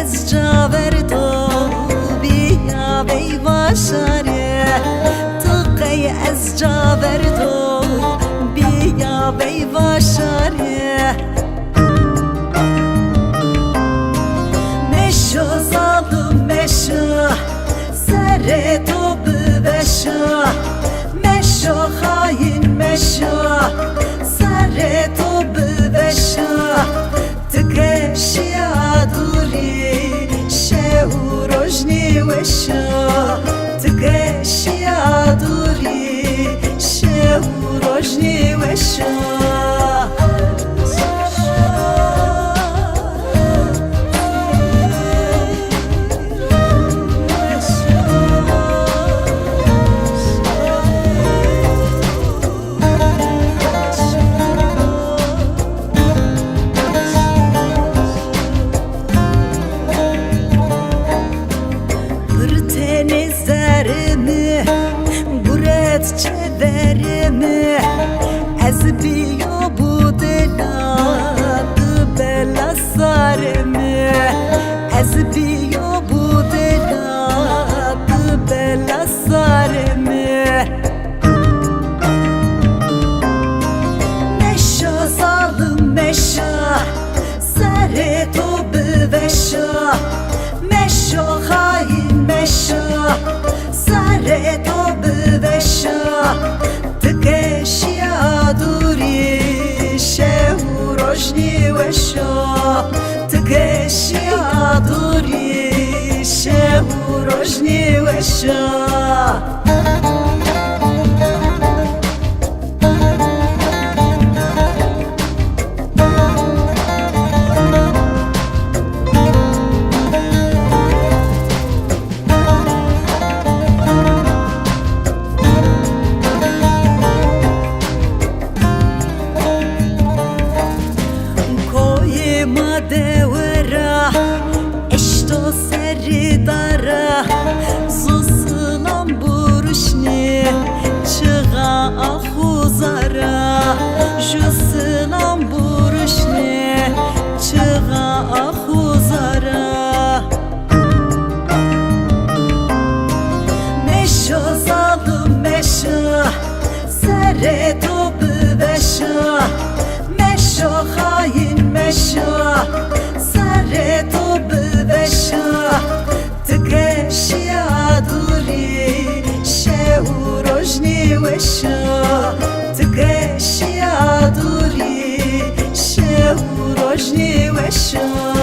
از جاوردو بیا بی باشاره تقی از جاوردو بیا بی باشاره مشو ظالم مشو سر تو ببشو مشو خاین مشو سر تو ببشو تکشی دوری شو روشنی وشو تکشی دوری شو روشنی وشو Tenizlerimi, guret çeverimi Ez biyo bu deladı bela sarimi Ez biyo bu deladı bela sarimi Meşo zalim meşo Sare tobu veşo Meşo hain meşo سر تو ببشا تکشی دوری شو روشنی وشا تکشی دوری شو روشنی وشا Devra eşto seri dara Zuslam buruşni çığa ahuzara Juslam buruşni çığa ahuzara Meşo zalim meşo sere tobu veşo Meşo hain meşo سر تو ببشا تکشی دوری شو روشنی وشا تکشی دوری شو روشنی وشا